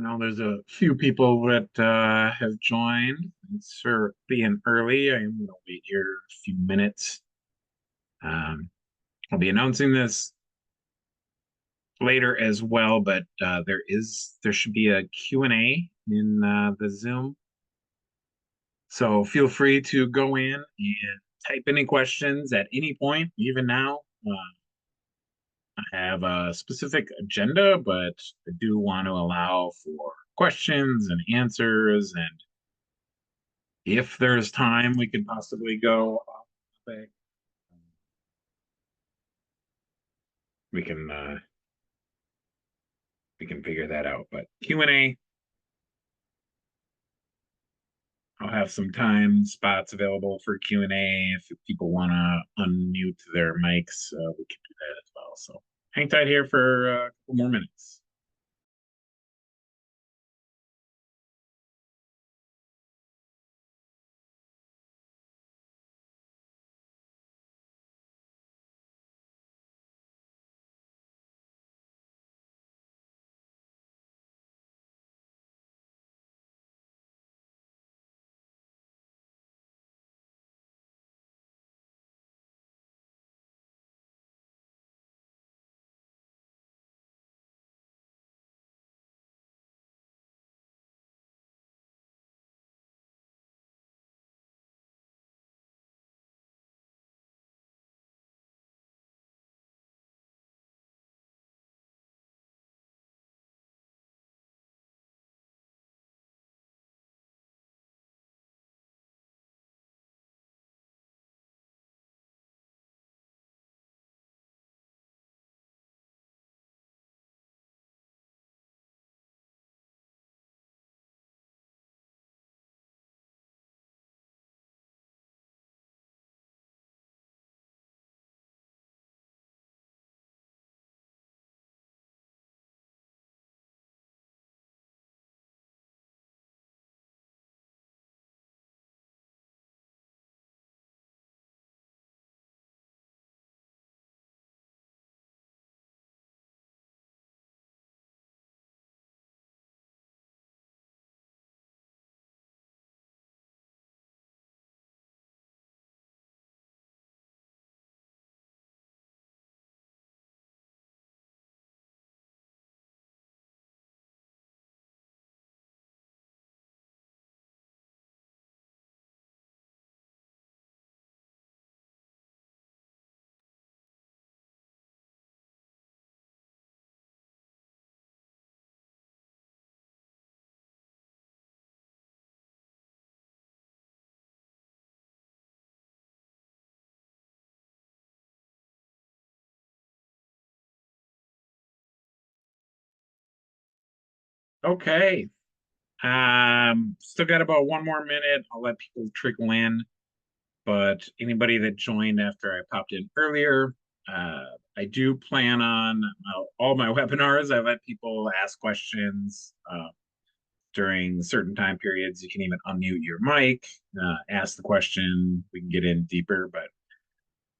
I know there's a few people that have joined. Thanks for being early. I'm going to wait here a few minutes. Um, I'll be announcing this later as well, but there should be a Q&A in the Zoom. So feel free to go in and type any questions at any point, even now. I have a specific agenda, but I do want to allow for questions and answers, and if there's time, we could possibly go off topic. We can we can figure that out. But Q&A, I'll have some time spots available for Q&A if people want to unmute their mics. We can do that as well. So hang tight here for a couple more minutes. Okay. Still got about one more minute. I'll let people trickle in. But anybody that joined after I popped in earlier, uh, I do plan on all my webinars. I let people ask questions during certain time periods. You can even unmute your mic, ask the question. We can get in deeper, but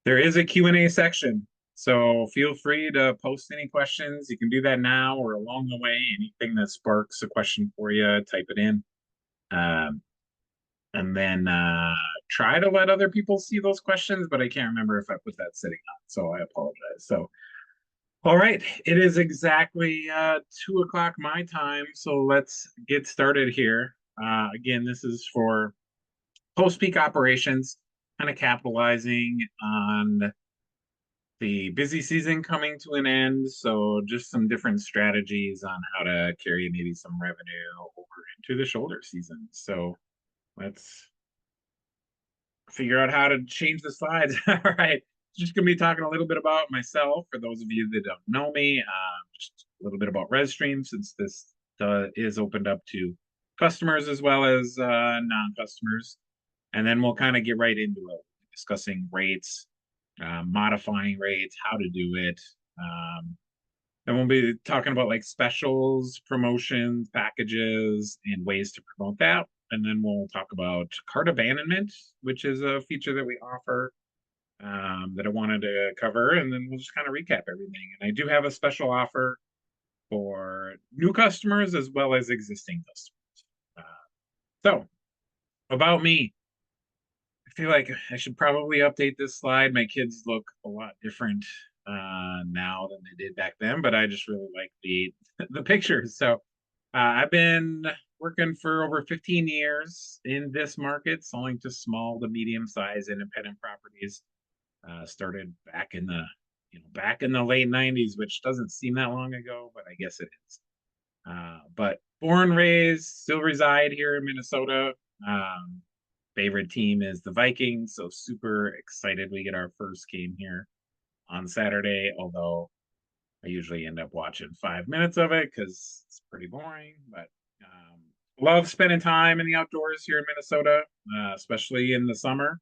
there is a Q&A section. So feel free to post any questions. You can do that now or along the way. Anything that sparks a question for you, type it in. Um, and then try to let other people see those questions, but I can't remember if I put that setting on, so I apologize. So, all right, it is exactly 2 o'clock my time, so let's get started here. Again, this is for post-peak operations, kind of capitalizing on the busy season coming to an end. So just some different strategies on how to carry maybe some revenue over into the shoulder season. So let's figure out how to change the slides. All right. Just going to be talking a little bit about myself for those of you that don't know me. Just a little bit about rezStream, since this is opened up to customers as well as non-customers. And then we'll kind of get right into it, discussing rates, modifying rates, how to do it. Then we'll be talking about like specials, promotions, packages, and ways to promote that. And then we'll talk about cart abandonment, which is a feature that we offer that I wanted to cover. And then we'll just kind of recap everything. And I do have a special offer for new customers as well as existing customers. So about me, I feel like I should probably update this slide. My kids look a lot different now than they did back then, but I just really like the the pictures. So I've been working for over 15 years in this market, selling to small to medium sized independent properties. Started back in the back in the late 90s, which doesn't seem that long ago, but I guess it is. But born, raised, still reside here in Minnesota. Um, Favorite team is the Vikings, so super excited we get our first game here on Saturday, although I usually end up watching 5 minutes of it because it's pretty boring. But love spending time in the outdoors here in Minnesota, especially in the summer.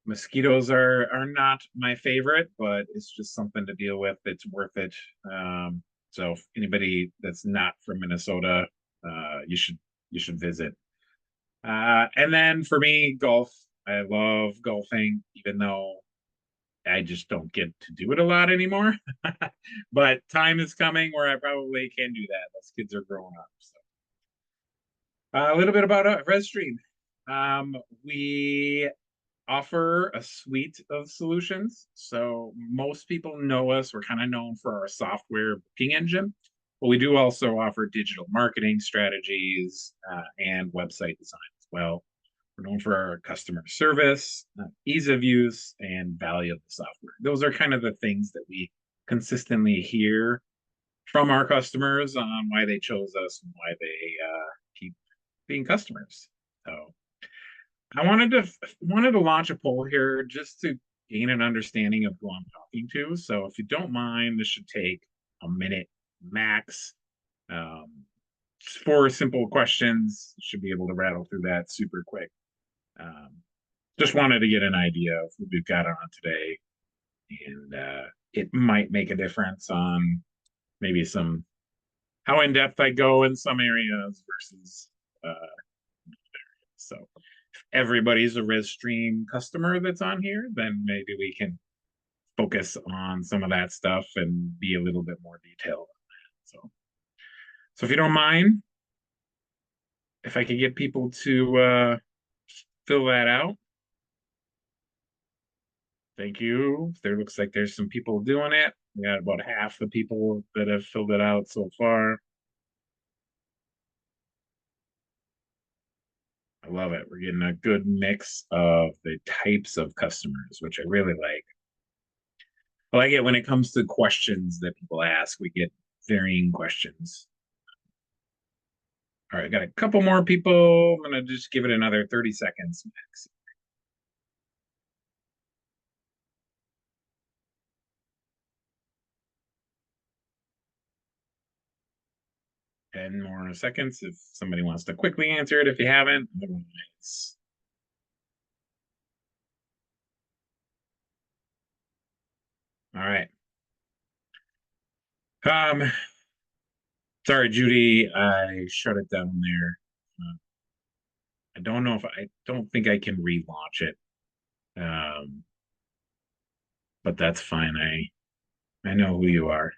Mosquitoes are not my favorite, but it's just something to deal with. It's worth it. So if anybody that's not from Minnesota, you should visit. And then for me, golf. I love golfing, even though I just don't get to do it a lot anymore. But time is coming where I probably can do that. Those kids are growing up. So a little bit about rezStream. We offer a suite of solutions. So most people know us. We're kind of known for our software booking engine, but we do also offer digital marketing strategies and website design as well. We're known for our customer service, ease of use, and value of the software. Those are kind of the things that we consistently hear from our customers on why they chose us and why they keep being customers. So I wanted to launch a poll here just to gain an understanding of who I'm talking to. So if you don't mind, this should take a minute max. Um, 4 simple questions. Should be able to rattle through that super quick. Um, just wanted to get an idea of who we've got on today, and it might make a difference on maybe some how in depth I go in some areas versus so if everybody's a rezStream customer that's on here, then maybe we can focus on some of that stuff and be a little bit more detailed on that. So if you don't mind, if I could get people to fill that out. Thank you. There looks like there's some people doing it. We got about half the people that have filled it out so far. I love it. We're getting a good mix of the types of customers, which I really like. I like it when it comes to questions that people ask. We get varying questions. All right, got a couple more people. I'm gonna just give it another 30 seconds max. 10 more seconds if somebody wants to quickly answer it. If you haven't, otherwise. All right. Sorry, Judy, I shut it down there. I don't know if I don't think I can relaunch it. Um, but that's fine. I know who you are.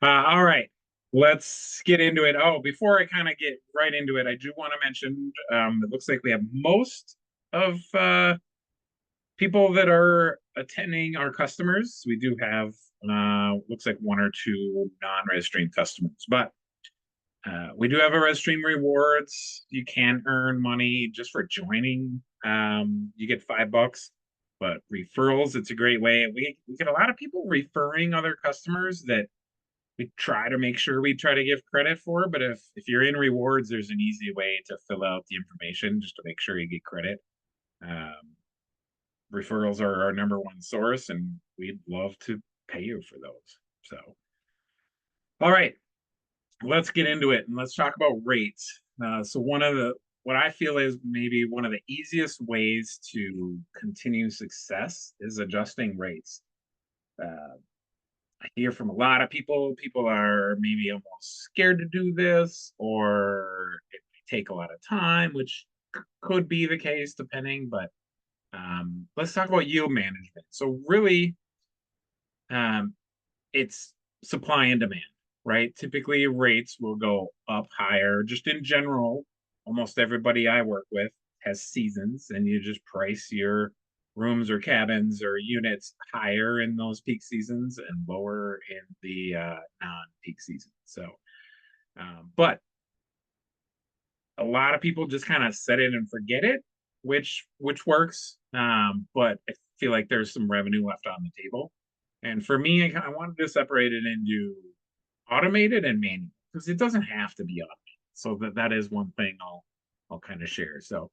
All right, let's get into it. Oh, before I kind of get right into it, I do want to mention it looks like we have most of people that are attending our customers. We do have looks like 1 or 2 non-rezStream customers, but we do have a rezStream rewards. You can earn money just for joining. You get $5, but referrals, it's a great way. We get a lot of people referring other customers that we try to make sure we try to give credit for. But if you're in rewards, there's an easy way to fill out the information just to make sure you get credit. Referrals are our number 1 source, and we'd love to pay you for those. So, all right, let's get into it and let's talk about rates. So what I feel is maybe one of the easiest ways to continue success is adjusting rates. I hear from a lot of people, people are maybe almost scared to do this, or it may take a lot of time, which could be the case depending, but let's talk about yield management. So really, it's supply and demand. right? Typically rates will go up higher. Just in general, almost everybody I work with has seasons, and you just price your rooms or cabins or units higher in those peak seasons and lower in the non-peak seasons. So, but a lot of people just kind of set it and forget it, which works. But I feel like there's some revenue left on the table. And for me, I wanted to separate it into automated and manual because it doesn't have to be automated. So that is one thing I'll kind of share. So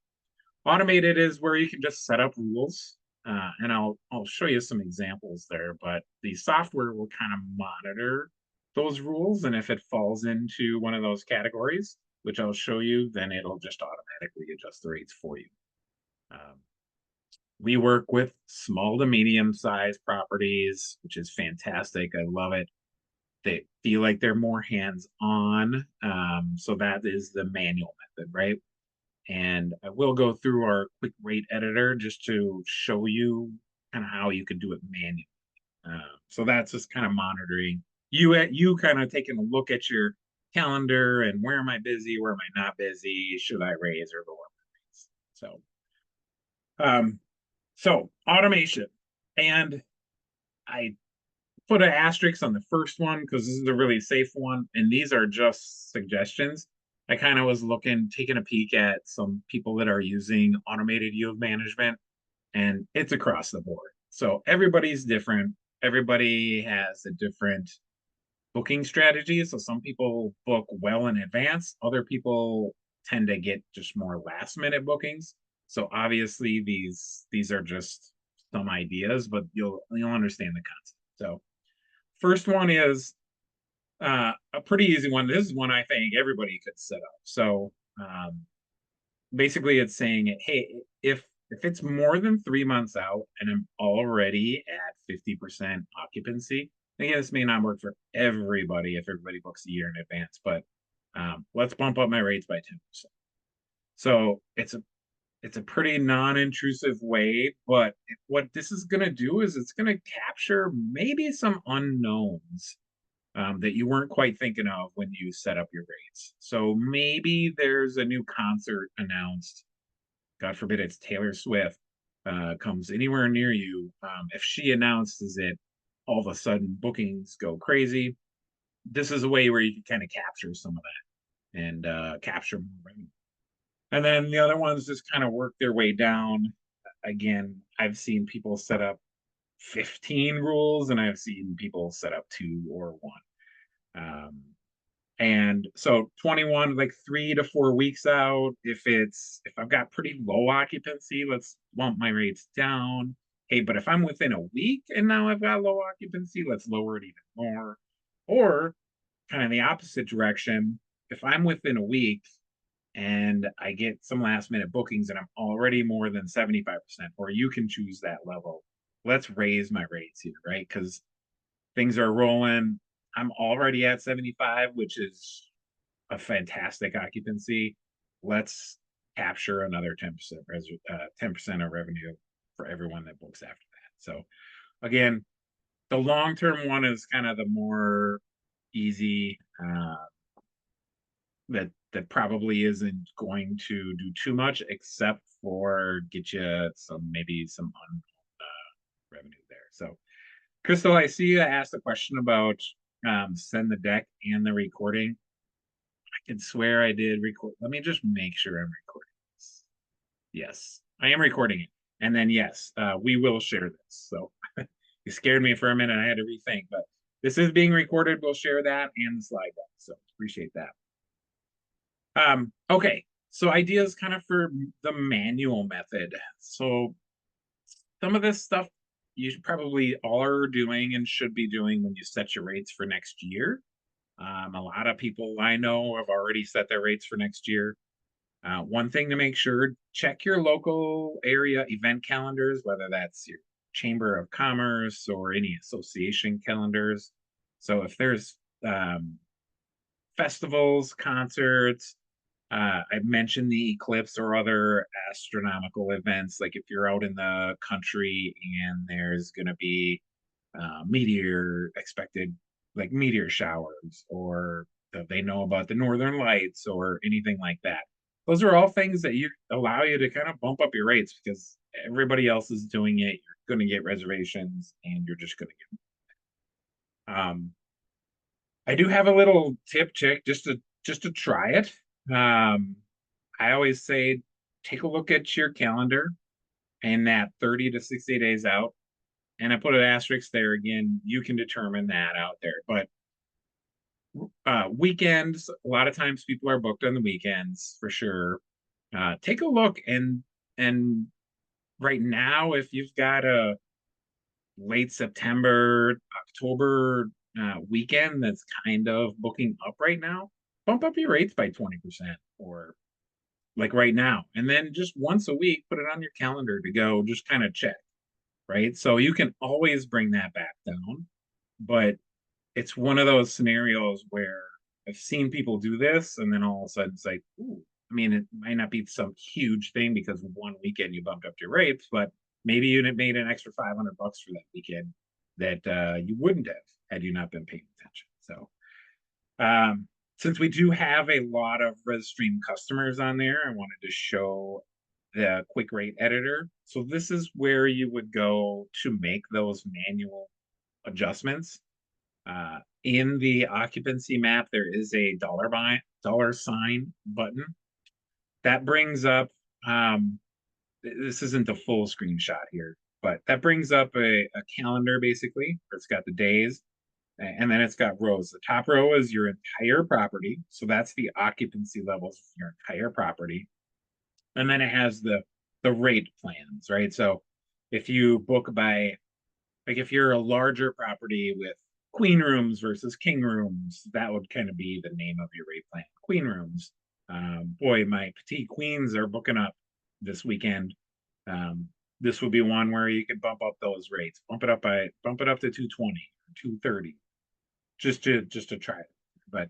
automated is where you can just set up rules, and I'll show you some examples there. But the software will kind of monitor those rules, and if it falls into one of those categories, which I'll show you, then it'll just automatically adjust the rates for you. Um, we work with small to medium sized properties, which is fantastic. I love it. They feel like they're more hands on. So that is the manual method, right? And I will go through our quick rate editor just to show you kind of how you could do it manually. So that's just kind of monitoring you kind of taking a look at your calendar and where am I busy, where am I not busy, should I raise or lower my rates? Um, so automation, and I put an asterisk on the first one because this is a really safe one, and these are just suggestions. I kind of was taking a peek at some people that are using automated yield management, and it's across the board. So everybody's different. Everybody has a different booking strategy. So some people book well in advance. Other people tend to get just more last minute bookings. So obviously these are just some ideas, but you'll understand the concept. So first one is a pretty easy one. This is one I think everybody could set up. So basically, it's saying, hey, if it's more than 3 months out and I'm already at 50% occupancy, again, this may not work for everybody if everybody books a year in advance, but let's bump up my rates by 10%. So it's a pretty non-intrusive way, but what this is going to do is it's going to capture maybe some unknowns that you weren't quite thinking of when you set up your rates. So maybe there's a new concert announced. God forbid it's Taylor Swift comes anywhere near you. If she announces it, all of a sudden bookings go crazy. This is a way where you can kind of capture some of that and capture more revenue. And then the other ones just kind of work their way down. Again, I've seen people set up 15 rules and I've seen people set up two or one. And so 21, like 3 to 4 weeks out, if I've got pretty low occupancy, let's bump my rates down. Hey, but if I'm within a week and now I've got low occupancy, let's lower it even more. Or kind of the opposite direction. If I'm within a week and I get some last minute bookings and I'm already more than 75%, or you can choose that level, let's raise my rates here, right? Because things are rolling. I'm already at 75, which is a fantastic occupancy. Let's capture another 10%, 10% of revenue for everyone that books after that. So again, the long-term one is kind of the more easy, that probably isn't going to do too much except for get you maybe some revenue there. So Crystal, I see you asked a question about send the deck and the recording. I can swear I did record. Let me just make sure I'm recording this. Yes, I am recording it. And then yes, we will share this. So you scared me for a minute. I had to rethink, but this is being recorded. We'll share that and the slide deck. So appreciate that. Okay, so ideas kind of for the manual method. So some of this stuff you probably all are doing and should be doing when you set your rates for next year. A lot of people I know have already set their rates for next year. One thing to make sure, check your local area event calendars, whether that's your Chamber of Commerce or any association calendars. So if there's festivals, concerts, I mentioned the eclipse or other astronomical events, like if you're out in the country and there's going to be meteor expected like meteor showers, or they know about the northern lights or anything like that. Those are all things that you allow you to kind of bump up your rates because everybody else is doing it. You're going to get reservations and you're just going to get I do have a little tip chick just to try it. I always say take a look at your calendar and that 30 to 60 days out. And I put an asterisk there again. You can determine that out there. But weekends, a lot of times people are booked on the weekends for sure. Take a look and right now, if you've got a late September, October weekend that's kind of booking up right now, bump up your rates by 20% or like right now. And then just once a week, put it on your calendar to go just kind of check, right? So you can always bring that back down. But it's one of those scenarios where I've seen people do this and then all of a sudden it's like, ooh, I mean, it might not be some huge thing because one weekend you bumped up your rates, but maybe you made an extra $500 for that weekend that you wouldn't have had you not been paying attention. So, um, since we do have a lot of rezStream customers on there, I wanted to show the quick rate editor. So this is where you would go to make those manual adjustments. In the occupancy map, there is a dollar sign button that brings up. This isn't a full screenshot here, but that brings up a calendar basically. It's got the days, and then it's got rows. The top row is your entire property, so that's the occupancy levels of your entire property, and then it has the rate plans, right? So if you book by like if you're a larger property with queen rooms versus king rooms, that would kind of be the name of your rate plan. Queen rooms. Boy, my petite queens are booking up this weekend. Um, this would be one where you could bump up those rates, bump it up to 220 or 230, just to try it. But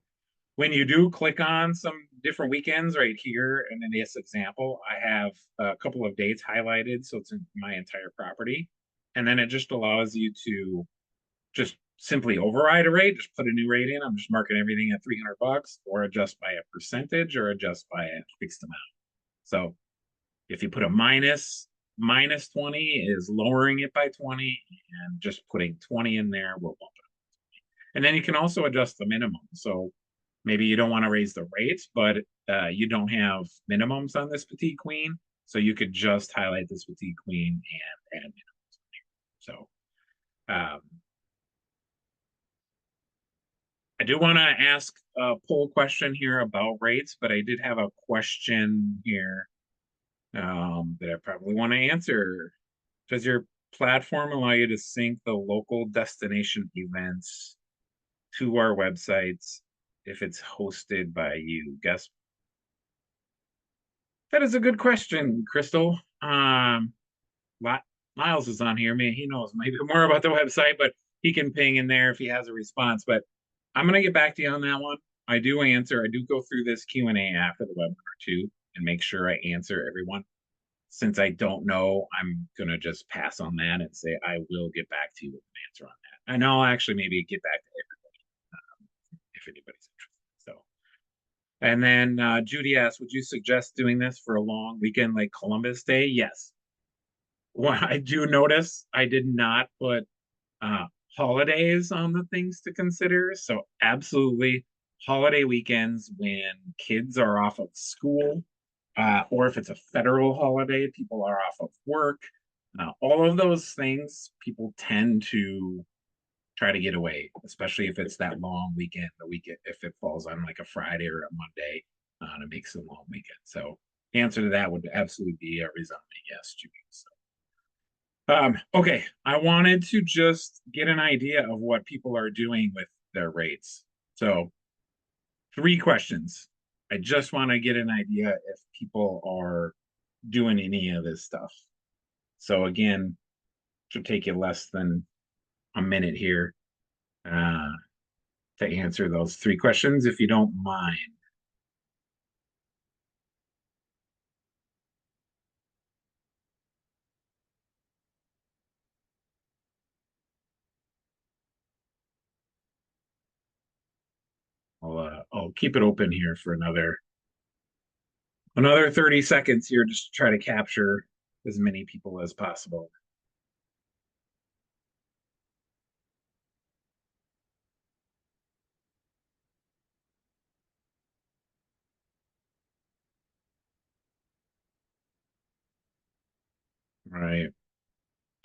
when you do click on some different weekends right here, and in this example, I have a couple of dates highlighted, so it's in my entire property. And then it just allows you to just simply override a rate, just put a new rate in. I'm just marking everything at $300 or adjust by a percentage or adjust by a fixed amount. So if you put a minus 20 is lowering it by 20 and just putting 20 in there will bump it up. And then you can also adjust the minimum. So maybe you don't want to raise the rates, but you don't have minimums on this petite queen. So you could just highlight this petite queen and add minimums. So um, I do want to ask a poll question here about rates, but I did have a question here that I probably want to answer. Does your platform allow you to sync the local destination events to our websites if it's hosted by you? Guess that is a good question, Crystal. Miles is on here. Man, he knows maybe more about the website, but he can ping in there if he has a response. But I'm gonna get back to you on that one. I do go through this Q&A after the webinar too, and make sure I answer everyone. Since I don't know, I'm gonna just pass on that and say I will get back to you with an answer on that. And I'll actually maybe get back to everybody if anybody's interested. So, and then Judy asked, would you suggest doing this for a long weekend like Columbus Day? Yes. Well, I do notice I did not put uh, holidays on the things to consider. So absolutely holiday weekends when kids are off of school, or if it's a federal holiday, people are off of work. All of those things, people tend to try to get away, especially if it's that long weekend. The weekend, if it falls on like a Friday or a Monday, it makes it a long weekend. So the answer to that would absolutely be a resounding yes, Judy. So. Okay, I wanted to just get an idea of what people are doing with their rates. So, 3 questions. I just want to get an idea if people are doing any of this stuff. So, again, should take you less than a minute here uh, to answer those 3 questions, if you don't mind. I'll keep it open here for another 30 seconds here just to try to capture as many people as possible. All right,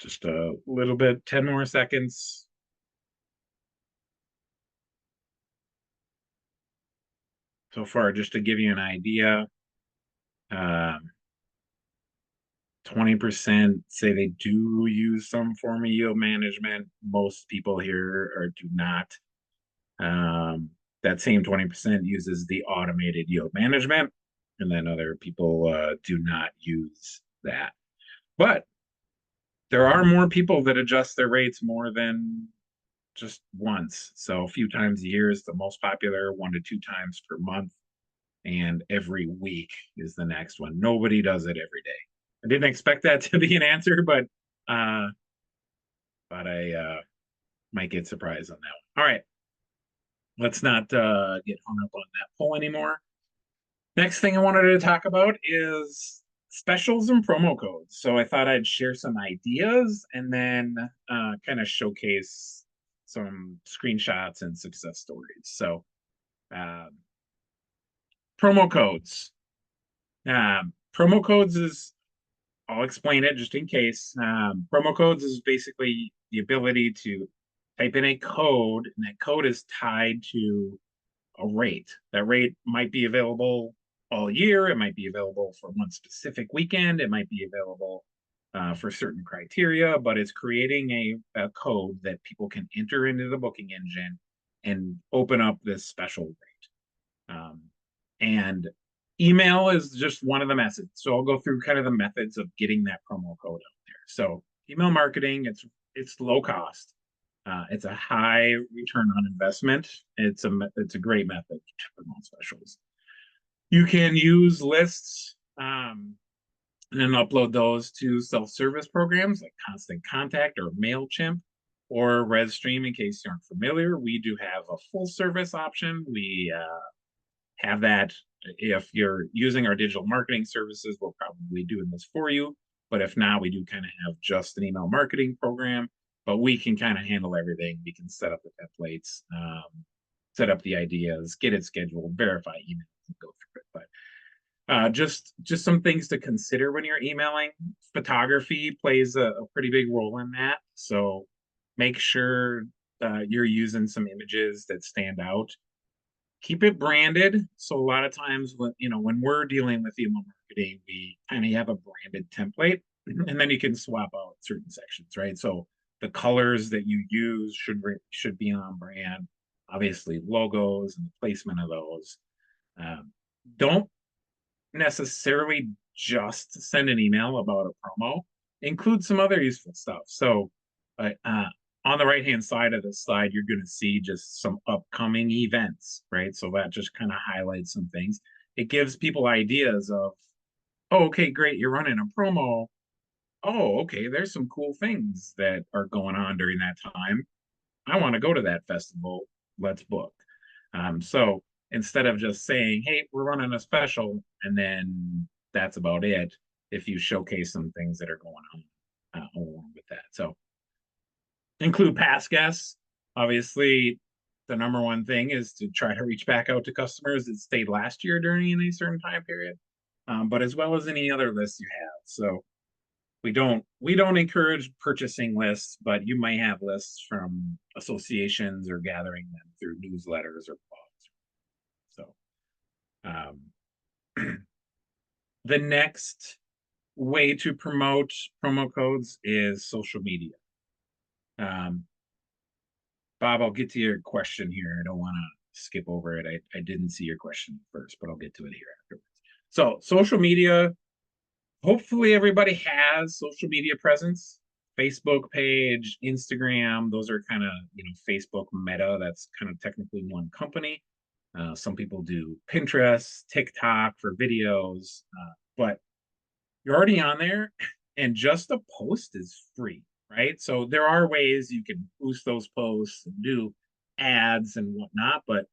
just a little bit, 10 more seconds. So far, just to give you an idea, 20% say they do use some form of yield management. Most people here do not. That same 20% uses the automated yield management, and then other people do not use that. But there are more people that adjust their rates more than just once. So a few times a year is the most popular, 1 to 2 times per month, and every week is the next one. Nobody does it every day. I didn't expect that to be an answer, uh, but I might get surprised on that one. All right, let's not get hung up on that poll anymore. Next thing I wanted to talk about is specials and promo codes. So I thought I'd share some ideas and then kind of showcase some screenshots and success stories. So um, promo codes. Promo codes is, I'll explain it just in case. Promo codes is basically the ability to type in a code, and that code is tied to a rate. That rate might be available all year. It might be available for one specific weekend. It might be available for certain criteria, but it's creating a code that people can enter into the booking engine and open up this special rate. And email is just one of the methods. So I'll go through kind of the methods of getting that promo code out there. So email marketing, it's low cost. It's a high return on investment. It's a great method to promote specials. You can use lists and then upload those to self-service programs like Constant Contact or MailChimp or rezStream. In case you aren't familiar, we do have a full service option. We have that. If you're using our digital marketing services, we'll probably doing this for you. But if not, we do kind of have just an email marketing program, but we can kind of handle everything. We can set up the templates, set up the ideas, get it scheduled, verify emails, and go through it. But just some things to consider when you're emailing. Photography plays a pretty big role in that. So make sure you're using some images that stand out. Keep it branded. So a lot of times when we're dealing with email marketing, we kind of have a branded template, and then you can swap out certain sections, right? So the colors that you use should be on brand. Obviously, logos and the placement of those. Don't necessarily just send an email about a promo. Include some other useful stuff. So on the right hand side of the slide, you're going to see just some upcoming events, right? So that just kind of highlights some things. It gives people ideas of, oh, okay, great, you're running a promo. Oh, okay, there's some cool things that are going on during that time. I want to go to that festival. Let's book. So instead of just saying, hey, we're running a special, and then that's about it, if you showcase some things that are going on along with that. So include past guests. Obviously, the number one thing is to try to reach back out to customers that stayed last year during any certain time period, but as well as any other lists you have. So we don't encourage purchasing lists, but you might have lists from associations or gathering them through newsletters or blogs. So the next way to promote promo codes is social media. Bob, I'll get to your question here. I don't want to skip over it. I didn't see your question first, but I'll get to it here afterwards. So social media, hopefully everybody has social media presence. Facebook page, Instagram, those are kind of, Facebook Meta, that's kind of technically one company. Some people do Pinterest, TikTok for videos, but you're already on there, and just a post is free, right? So there are ways you can boost those posts and do ads and whatnot, but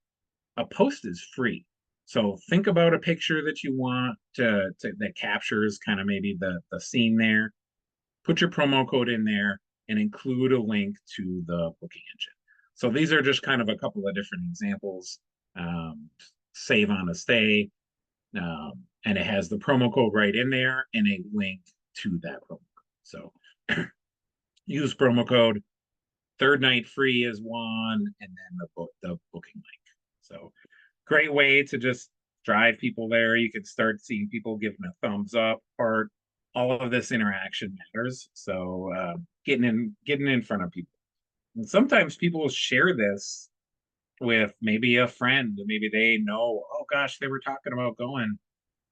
a post is free. So think about a picture that you want to that captures kind of maybe the scene there. Put your promo code in there and include a link to the booking engine. So these are just kind of a couple of different examples. Um, Save on a stay, and it has the promo code right in there and a link to that promo code. So use promo code. Third night free is one, and then the booking link. So great way to just drive people there. You can start seeing people giving a thumbs up, or all of this interaction matters. So getting in front of people. And sometimes people share this with maybe a friend. Maybe they know, oh gosh, they were talking about going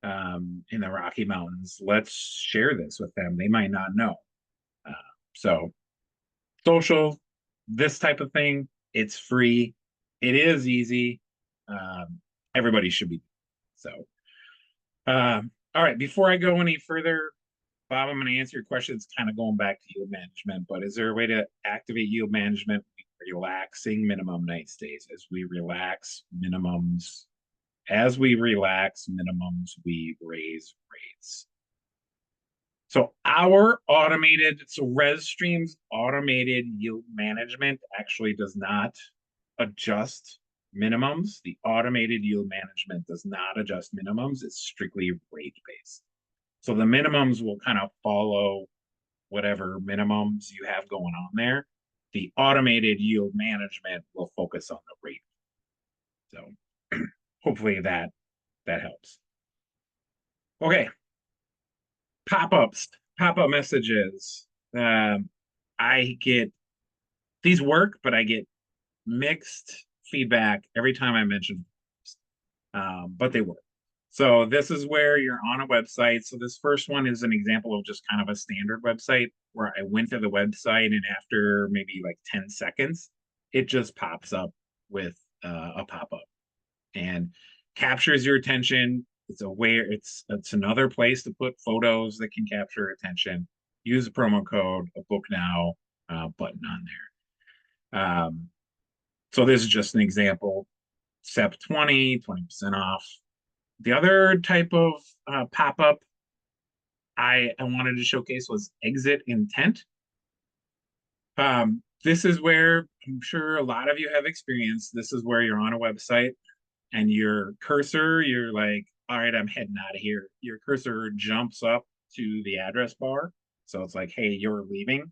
in the Rocky Mountains. Let's share this with them. They might not know. Uh, so social, this type of thing, it's free. It is easy. Everybody should be. So, all right, before I go any further, Bob, I'm going to answer your questions kind of going back to yield management, but is there a way to activate yield management relaxing minimum night stays? As we relax minimums, we raise rates. So rezStream's automated yield management actually does not adjust minimums. The automated yield management does not adjust minimums. It's strictly rate based. So the minimums will kind of follow whatever minimums you have going on there. The automated yield management will focus on the rate. So hopefully that helps. Okay, pop-up messages. I get these work, but I get mixed feedback every time I mention, but they work. So this is where you're on a website. So this first one is an example of just kind of a standard website where I went to the website and after maybe like 10 seconds, it just pops up with a pop-up and captures your attention. It's another place to put photos that can capture attention. Use a promo code, a book now button on there. So this is just an example. SEP 20% off. The other type of pop-up I wanted to showcase was exit intent. This is where I'm sure a lot of you have experienced. This is where you're on a website and your cursor, you're like, all right, I'm heading out of here. Your cursor jumps up to the address bar. So it's like, hey, you're leaving.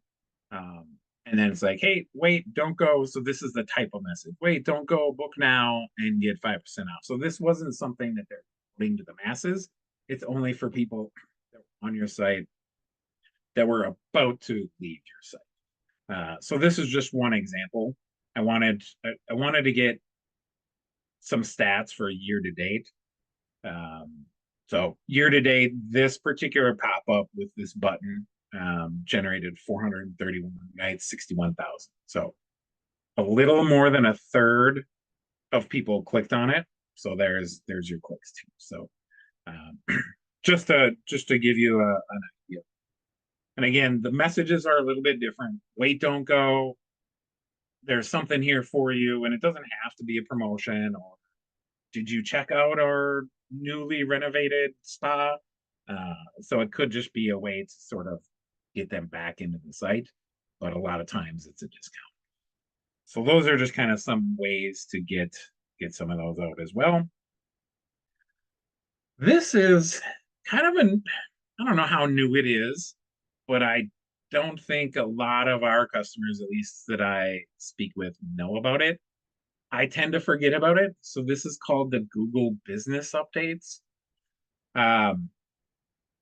Um, and then it's like, hey, wait, don't go. So this is the type of message. Wait, don't go, book now and get 5% off. So this wasn't something that they're putting to the masses. It's only for people that were on your site that were about to leave your site. So this is just one example. I wanted to get some stats for year to date. So year to date, this particular pop up with this button generated 431 nights, 61,000. So a little more than a third of people clicked on it. So there's your clicks too. So um, just to give you an idea. And again, the messages are a little bit different. Wait, don't go. There's something here for you, and it doesn't have to be a promotion. Or did you check out our newly renovated spa? So it could just be a way to sort of get them back into the site, but a lot of times it's a discount. So those are just kind of some ways to get some of those out as well. This is kind of I don't know how new it is, but I don't think a lot of our customers, at least that I speak with, know about it. I tend to forget about it. So this is called the Google Business Updates. Um,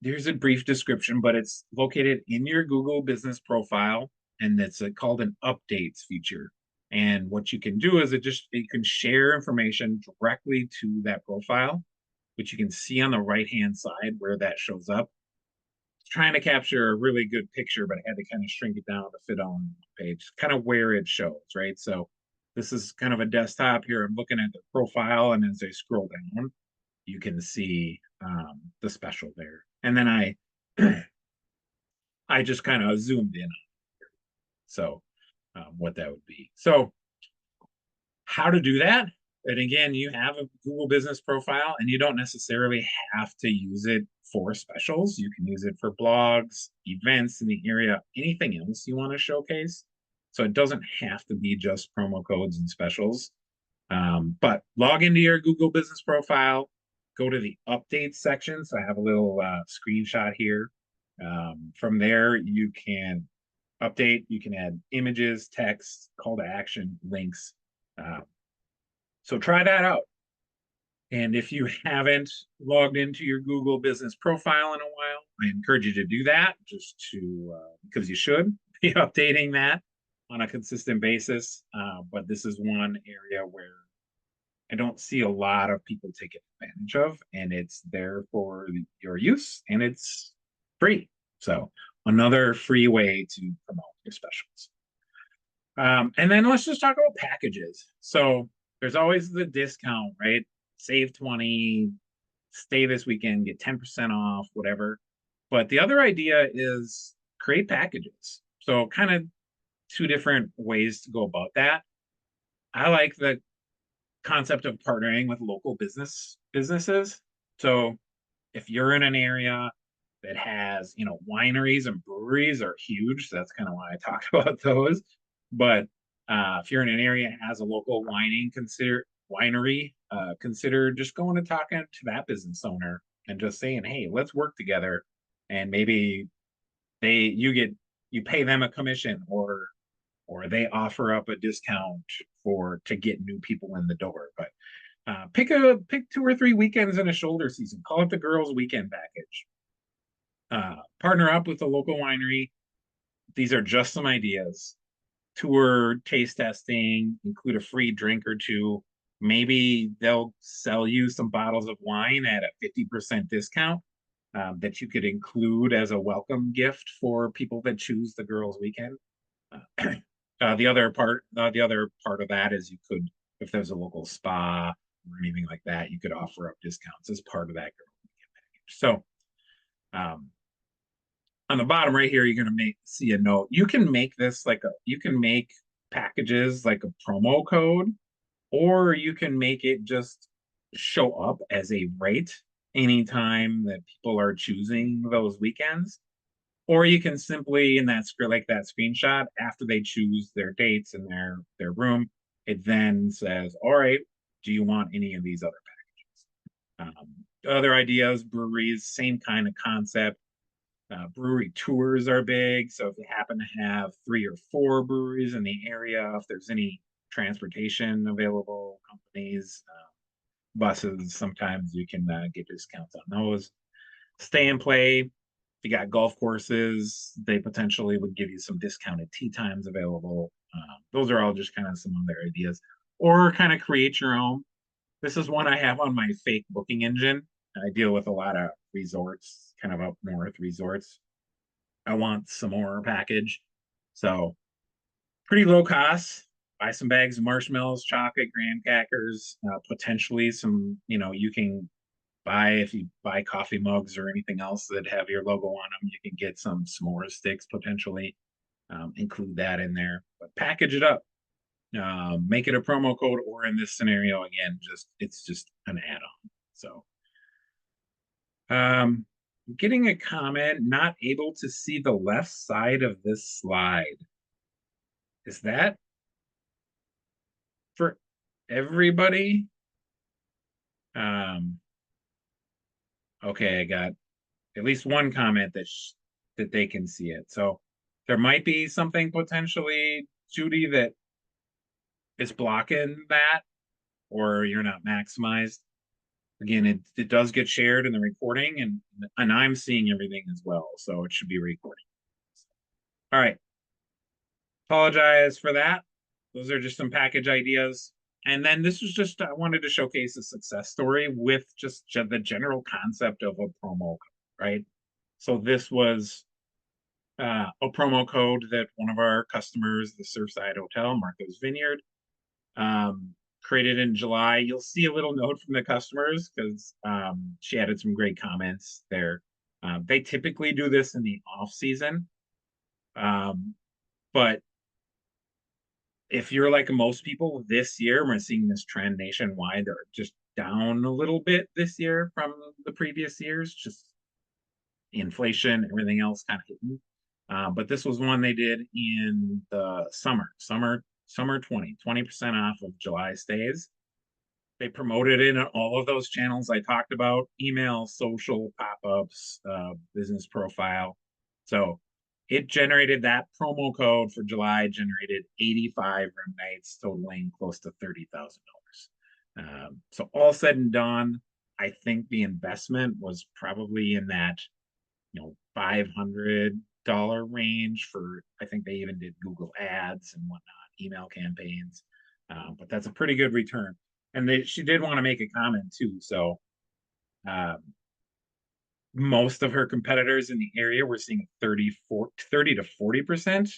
there's a brief description, but it's located in your Google Business profile, and it's called an Updates feature. And what you can do is it can share information directly to that profile, which you can see on the right-hand side where that shows up. Trying to capture a really good picture, but I had to kind of shrink it down to fit on the page, kind of where it shows, right? So this is kind of a desktop here. I'm looking at the profile, and as I scroll down, you can see the special there. And then I just kind of zoomed in. So what that would be. So how to do that? And again, you have a Google business profile and you don't necessarily have to use it for specials. You can use it for blogs, events in the area, anything else you want to showcase. So it doesn't have to be just promo codes and specials. But log into your Google business profile, go to the updates section. So I have a little screenshot here. From there, you can update, you can add images, text, call to action, links. So try that out. And if you haven't logged into your Google business profile in a while, I encourage you to do that just to, because you should be updating that on a consistent basis. But this is one area where I don't see a lot of people taking advantage of, and it's there for your use and it's free. So another free way to promote your specials. And then let's just talk about packages. So there's always the discount, right? Save 20, stay this weekend, get 10% off, whatever. But the other idea is create packages. So kind of two different ways to go about that. I like the concept of partnering with local businesses. So if you're in an area that has, wineries and breweries are huge, so that's kind of why I talked about those. But if you're in an area that has a local winery, consider just going and talking to that business owner and just saying, hey, let's work together. And maybe you pay them a commission, or they offer up a discount to get new people in the door. But pick 2 or 3 weekends in a shoulder season. Call it the girls' weekend package. Partner up with a local winery. These are just some ideas. Tour, taste testing, include a free drink or two. Maybe they'll sell you some bottles of wine at a 50% discount that you could include as a welcome gift for people that choose the girls' weekend. The other part of that is you could, if there's a local spa or anything like that, you could offer up discounts as part of that girls' weekend package. So on the bottom right here, you're going to see a note. You can make packages like a promo code, or you can make it just show up as a rate anytime that people are choosing those weekends. Or you can simply, in that screenshot, after they choose their dates and their room, it then says, all right, do you want any of these other packages? Other ideas, breweries, same kind of concept. Brewery tours are big. So if you happen to have 3 or 4 breweries in the area, if there's any transportation available, companies, buses, sometimes you can get discounts on those. Stay and play. If you got golf courses, they potentially would give you some discounted tee times available. Those are all just kind of some other ideas. Or kind of create your own. This is one I have on my fake booking engine. I deal with a lot of resorts, kind of up north resorts. I want some more package. So pretty low cost. Buy some bags of marshmallows, chocolate, graham crackers, potentially some, you can buy, if you buy coffee mugs or anything else that have your logo on them, you can get some s'more sticks potentially. Include that in there, but package it up. Make it a promo code, or in this scenario, again, it's just an add-on. So getting a comment, not able to see the left side of this slide. Is that for everybody? Okay, I got at least one comment that they can see it. So there might be something potentially, Judy, that is blocking that, or you're not maximized. Again, it does get shared in the recording, and I'm seeing everything as well, so it should be recording. All right. Apologize for that. Those are just some package ideas. And then this was just, I wanted to showcase a success story with just the general concept of a promo code, right? So this was a promo code that one of our customers, the Surfside Hotel, Martha's Vineyard, created in July. You'll see a little note from the customers because she added some great comments there. They typically do this in the off season, but if you're like most people this year, we're seeing this trend nationwide. They're just down a little bit this year from the previous years, just inflation, everything else kind of hitting. But this was one they did in the summer 20% off of July stays. They promoted it in all of those channels I talked about: email, social, pop-ups, business profile. So it generated that promo code for July, generated 85 room nights, totaling close to $30,000. So all said and done, I think the investment was probably in that, $500 range for, I think they even did Google ads and whatnot, email campaigns. But that's a pretty good return. And she did want to make a comment too. So um, most of her competitors in the area were seeing 30 to 40%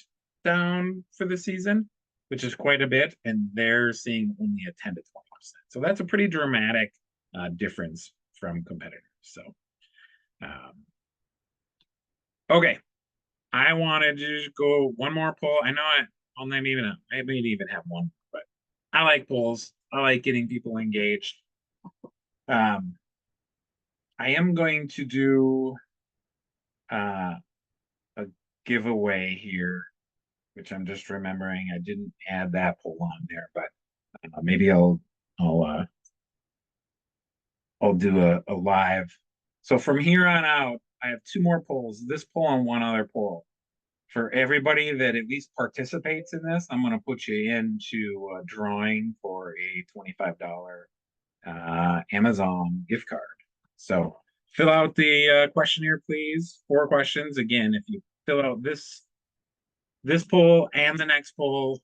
down for the season, which is quite a bit. And they're seeing only a 10 to 20%. So that's a pretty dramatic difference from competitors. So, okay. I wanted to just go one more poll. I know I may even have one, but I like polls. I like getting people engaged. Um, I am going to do a giveaway here, which I'm just remembering I didn't add that poll on there, but maybe I'll I'll do a live. So from here on out, I have two more polls. This poll and one other poll. For everybody that at least participates in this, I'm going to put you into a drawing for a $25 Amazon gift card. So fill out the questionnaire, please. 4 questions. Again, if you fill out this poll and the next poll,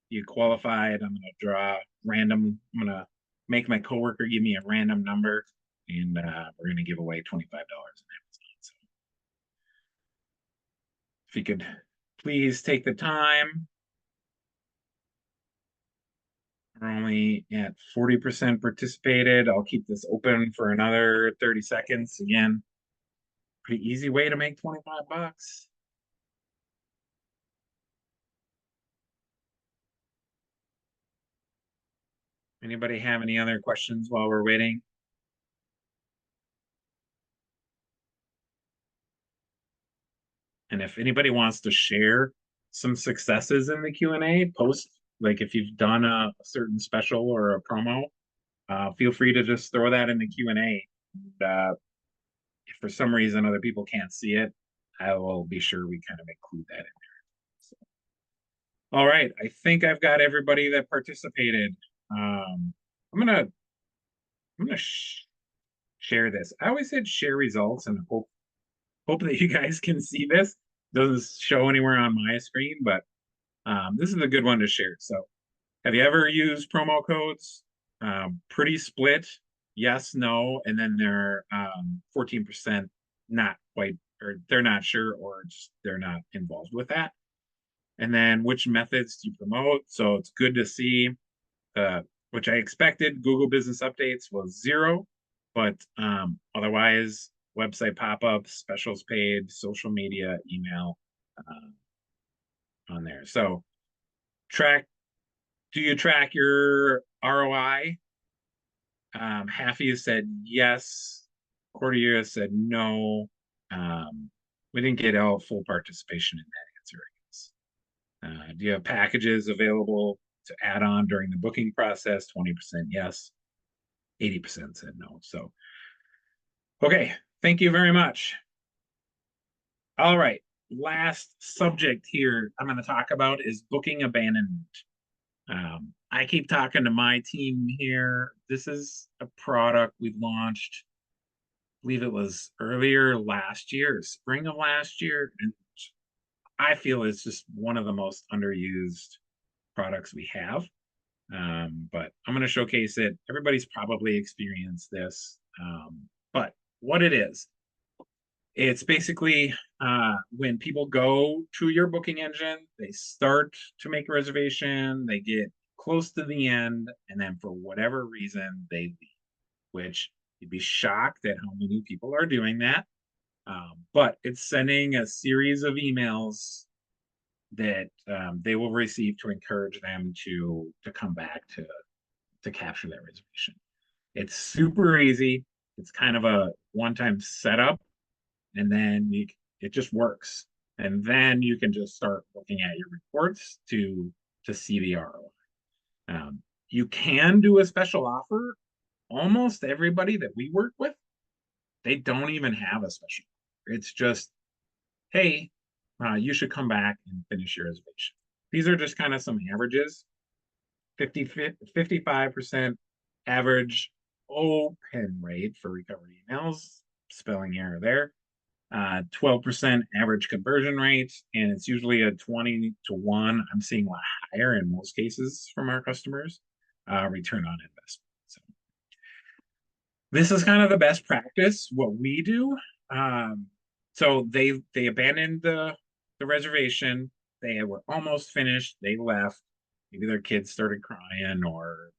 you qualified. I'm going to draw random. I'm going to make my coworker give me a random number, and we're going to give away $25 in Amazon. So if you could please take the time. We're only at 40% participated. I'll keep this open for another 30 seconds. Again, pretty easy way to make 25 bucks. Anybody have any other questions while we're waiting? And if anybody wants to share some successes in the Q&A, post, like if you've done a certain special or a promo, feel free to just throw that in the Q&A. If for some reason other people can't see it, I will be sure we kind of include that in there. So, all right, I think I've got everybody that participated. I'm gonna share this. I always said share results and hope that you guys can see this. Doesn't show anywhere on my screen, but this is a good one to share. So have you ever used promo codes? Pretty split, yes, no, and then they're 14% not quite, or they're not sure, or just they're not involved with that. And then which methods do you promote? So it's good to see, which I expected. Google Business Updates was 0, but otherwise, website pop-ups, specials page, social media, email on there. So do you track your ROI? Half of you said yes. Quarter of you said no. We didn't get all full participation in that answer, I guess. Do you have packages available to add on during the booking process? 20% yes. 80% said no. So, okay. Thank you very much. All right. Last subject here I'm going to talk about is booking abandonment. I keep talking to my team here. This is a product we launched, I believe it was earlier last year, spring of last year. And I feel it's just one of the most underused products we have. But I'm going to showcase it. Everybody's probably experienced this. But what it is, it's basically when people go to your booking engine, they start to make a reservation, they get close to the end, and then for whatever reason, they leave, which you'd be shocked at how many people are doing that. But it's sending a series of emails that they will receive to encourage them to come back to capture that reservation. It's super easy. It's kind of a one-time setup, and then it just works. And then you can just start looking at your reports to see the ROI. You can do a special offer. Almost everybody that we work with, they don't even have a special offer. It's just, hey, you should come back and finish your reservation. These are just kind of some averages. 55% average open rate for recovery emails, spelling error there. 12% average conversion rate, and it's usually a 20-1. I'm seeing a lot higher in most cases from our customers, return on investment. So this is kind of the best practice, what we do. So they abandoned the reservation. They were almost finished. They left. Maybe their kids started crying, or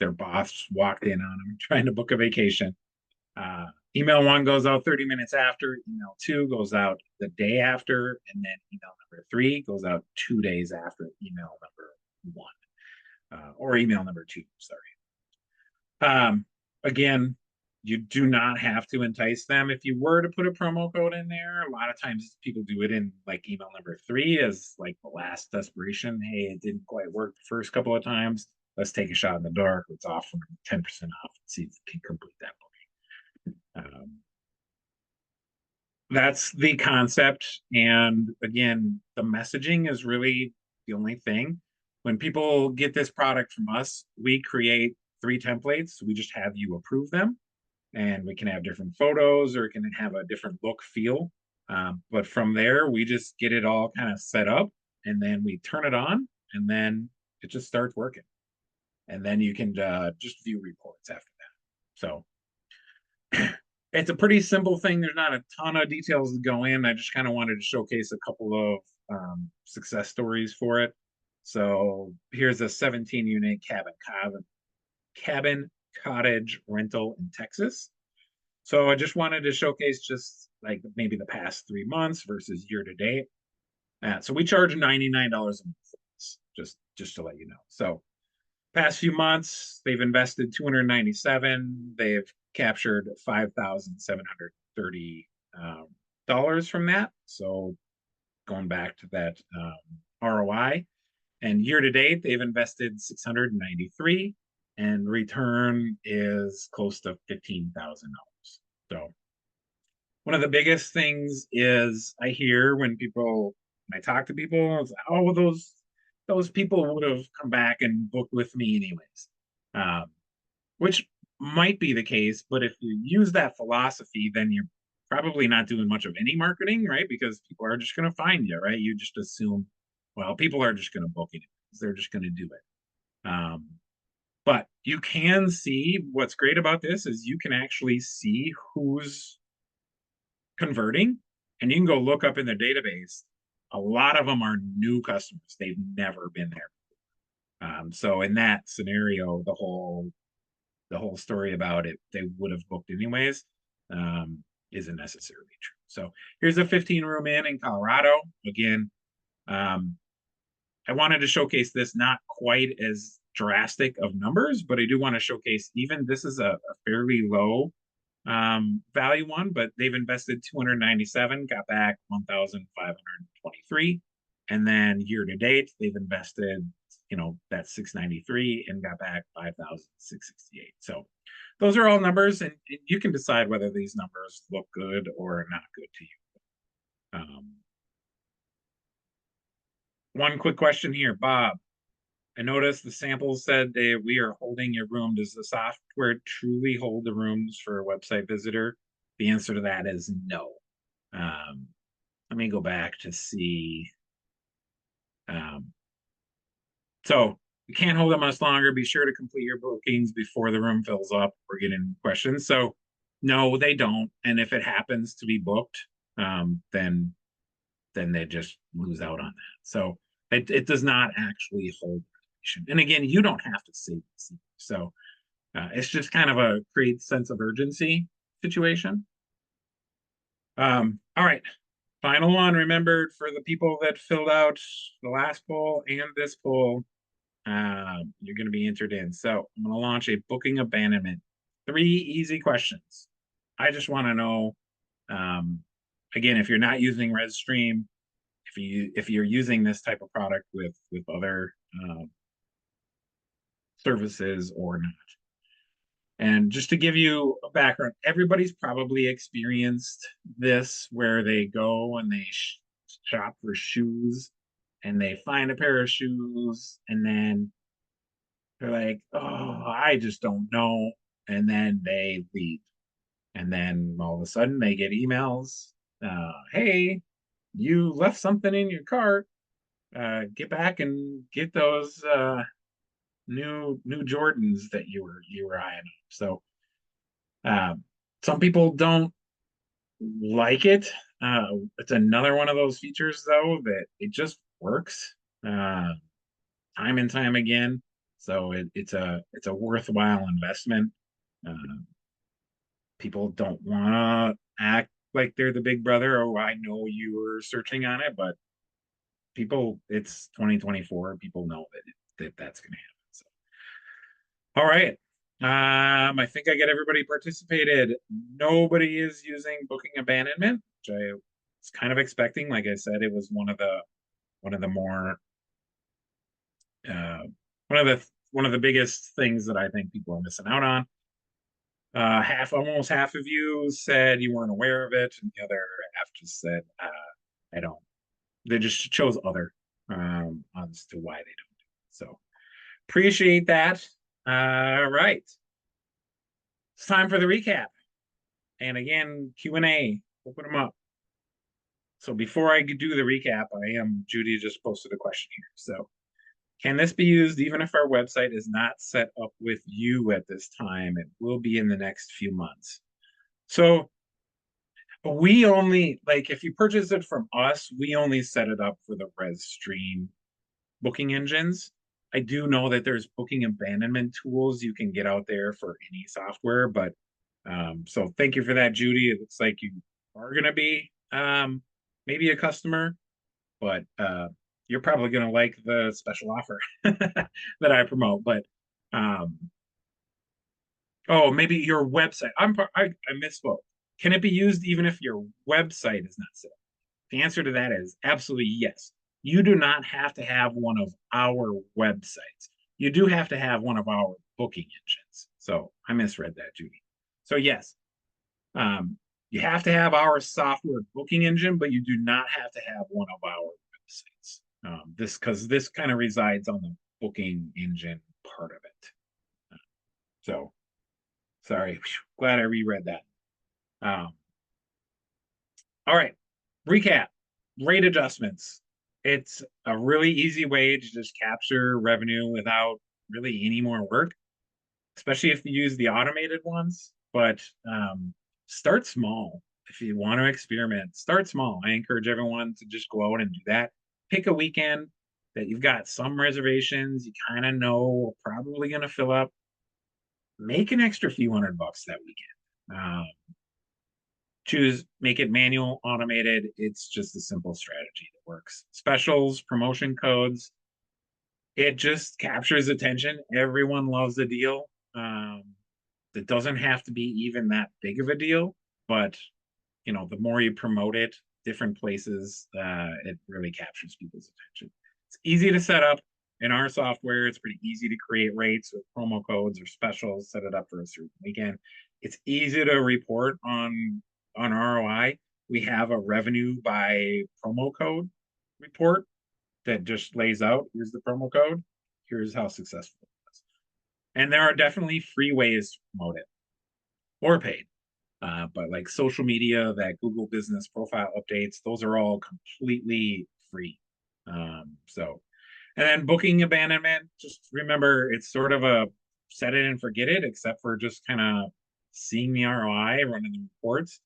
their boss walked in on them trying to book a vacation. Email one goes out 30 minutes after, email two goes out the day after, and then email number three goes out 2 days after email number one, or email number two, sorry. Again, you do not have to entice them. If you were to put a promo code in there, a lot of times people do it in like email number three as like the last desperation. Hey, it didn't quite work the first couple of times. Let's take a shot in the dark. Let's offer 10% off and see if we can complete that booking. That's the concept. And again, the messaging is really the only thing. When people get this product from us, we create 3 templates. We just have you approve them, and we can have different photos, or it can have a different look, feel. But from there, we just get it all kind of set up, and then we turn it on, and then it just starts working. And then you can just view reports after that. So it's a pretty simple thing. There's not a ton of details to go in. I just kind of wanted to showcase a couple of success stories for it. So here's a 17-unit cabin cottage rental in Texas. So I just wanted to showcase just like maybe the past 3 months versus year to date. So we charge $99 a month for this, just to let you know. So past few months, they've invested 297. They've captured $5,730 from that. So going back to that ROI, and year to date, they've invested 693, and return is close to $15,000. So one of the biggest things is I hear when I talk to people, it's, oh, those people would have come back and booked with me anyways, which might be the case. But if you use that philosophy, then you're probably not doing much of any marketing, right? Because people are just going to find you, right? You just assume, well, people are just going to book it. They're just going to do it. But you can see what's great about this is you can actually see who's converting, and you can go look up in their database. A lot of them are new customers. They've never been there. So in that scenario, the whole story about it, they would have booked anyways, isn't necessarily true. So here's a 15-room inn in Colorado. Again, I wanted to showcase this, not quite as drastic of numbers, but I do want to showcase even this is a fairly low value one, but they've invested 297, got back 1,523, and then year to date they've invested, that 693 and got back 5,668. So those are all numbers, and you can decide whether these numbers look good or not good to you. One quick question here, Bob. I noticed the sample said we are holding your room. Does the software truly hold the rooms for a website visitor? The answer to that is no. Let me go back to see. So you can't hold them much longer. Be sure to complete your bookings before the room fills up. We're getting questions. So no, they don't. And if it happens to be booked, then they just lose out on that. So it does not actually hold. And again, you don't have to save this. So it's just kind of a create sense of urgency situation. All right. Final one, remember for the people that filled out the last poll and this poll, you're going to be entered in. So I'm going to launch a booking abandonment. 3 easy questions. I just want to know, um, again, if you're not using rezStream, if you're using this type of product with other services or not. And just to give you a background, everybody's probably experienced this where they go and they shop for shoes and they find a pair of shoes and then they're like, oh, I just don't know. And then they leave. And then all of a sudden they get emails. Hey, you left something in your cart. Get back and get those new Jordans that you were eyeing up. So some people don't like it. It's another one of those features though that it just works time and time again. So it's a worthwhile investment. Uh, People don't want to act like they're the big brother. Oh, I know you were searching on it, but people, it's 2024. People know that's going to happen. So, all right. I think I get everybody participated. Nobody is using booking abandonment, which I was kind of expecting. Like I said, it was one of the more uh, one of the biggest things that I think people are missing out on. Almost half of you said you weren't aware of it, and the other half just said, I don't. They just chose other as to why they don't do it. So appreciate that. Right. It's time for the recap. And again, Q&A, open them up. So before I do the recap, Judy just posted a question here. So can this be used even if our website is not set up with you at this time? It will be in the next few months. So we only, like, if you purchase it from us, we only set it up for the rezStream booking engines. I do know that there's booking abandonment tools you can get out there for any software, but so thank you for that, Judy. It looks like you are going to be maybe a customer, but you're probably going to like the special offer that I promote. But um, oh, maybe your website. I misspoke. Can it be used even if your website is not set up? The answer to that is absolutely yes. You do not have to have one of our websites. You do have to have one of our booking engines. So I misread that, Judy. So yes, you have to have our software booking engine, but you do not have to have one of our websites. This kind of resides on the booking engine part of it. So sorry, glad I reread that. All right, recap, rate adjustments. It's a really easy way to just capture revenue without really any more work, especially if you use the automated ones. But start small. If you want to experiment, start small. I encourage everyone to just go out and do that. Pick a weekend that you've got some reservations, you kind of know probably going to fill up. Make an extra few $100 that weekend. Make it manual, automated. It's just a simple strategy that works. Specials, promotion codes, it just captures attention. Everyone loves a deal. It doesn't have to be even that big of a deal, but the more you promote it, different places, it really captures people's attention. It's easy to set up in our software. It's pretty easy to create rates with promo codes or specials, set it up for a certain weekend. It's easy to report on ROI. We have a revenue by promo code report that just lays out, here's the promo code, here's how successful it was. And there are definitely free ways to promote it or paid. But like social media, that Google business profile updates, those are all completely free. And then booking abandonment, just remember it's sort of a set it and forget it, except for just kind of seeing the ROI, running the reports.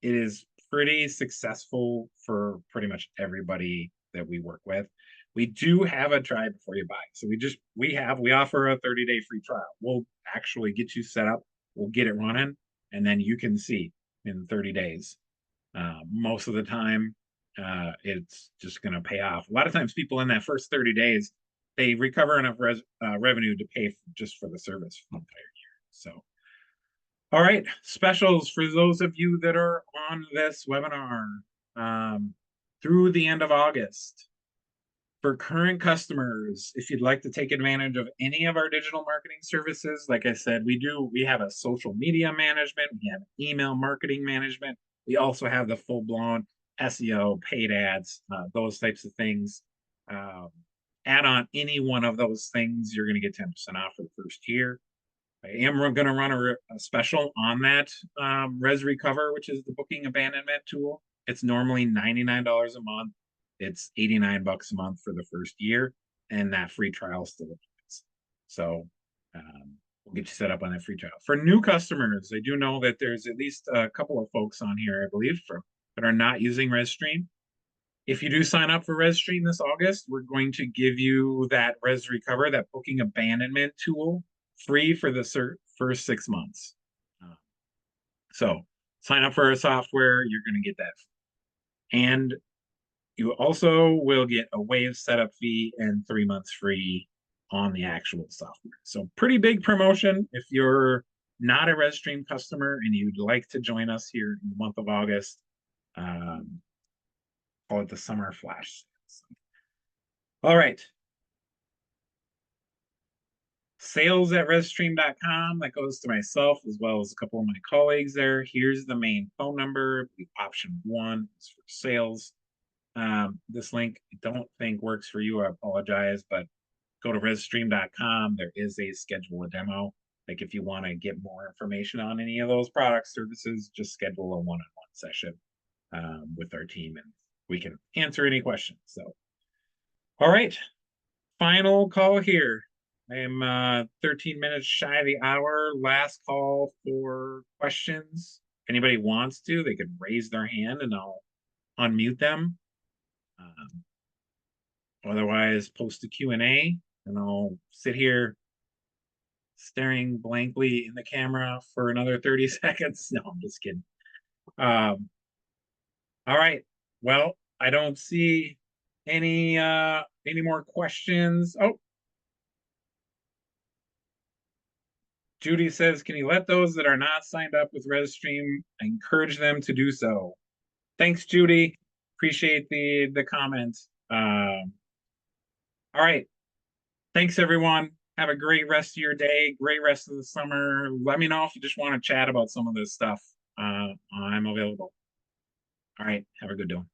It is pretty successful for pretty much everybody that we work with. We do have a try before you buy. So we offer a 30-day free trial. We'll actually get you set up. We'll get it running, and then you can see in 30 days. Most of the time, it's just going to pay off. A lot of times people in that first 30 days, they recover enough revenue to pay just for the service for the entire year. So, all right, specials for those of you that are on this webinar um, through the end of August. For current customers, if you'd like to take advantage of any of our digital marketing services, like I said, we have a social media management, we have email marketing management, we also have the full-blown SEO, paid ads, those types of things. Add on any one of those things, you're going to get 10% off for the first year. I am going to run a special on that rezRecover, which is the booking abandonment tool. It's normally $99 a month. It's 89 bucks a month for the first year, and that free trial still applies. So we'll get you set up on that free trial. For new customers, I do know that there's at least a couple of folks on here, I believe, that are not using rezStream. If you do sign up for rezStream this August, we're going to give you that rezRecover, that booking abandonment tool, free for the first 6 months. So sign up for our software, you're going to get that. And you also will get a Wave setup fee and 3 months free on the actual software. So pretty big promotion. If you're not a rezStream customer and you'd like to join us here in the month of August, call it the summer flash. All right. Sales at rezstream.com. That goes to myself as well as a couple of my colleagues there. Here's the main phone number. Option 1 is for sales. This link I don't think works for you. I apologize, but go to rezstream.com. There is a schedule a demo. Like if you want to get more information on any of those products, services, just schedule a one-on-one session with our team and we can answer any questions. So, all right, final call here. I am 13 minutes shy of the hour. Last call for questions. If anybody wants to, they can raise their hand and I'll unmute them. Otherwise, post a Q&A and I'll sit here staring blankly in the camera for another 30 seconds. No, I'm just kidding. All right. Well, I don't see any more questions. Oh, Judy says, can you let those that are not signed up with rezStream encourage them to do so? Thanks, Judy. Appreciate the comment. All right. Thanks, everyone. Have a great rest of your day. Great rest of the summer. Let me know if you just want to chat about some of this stuff. I'm available. All right. Have a good one.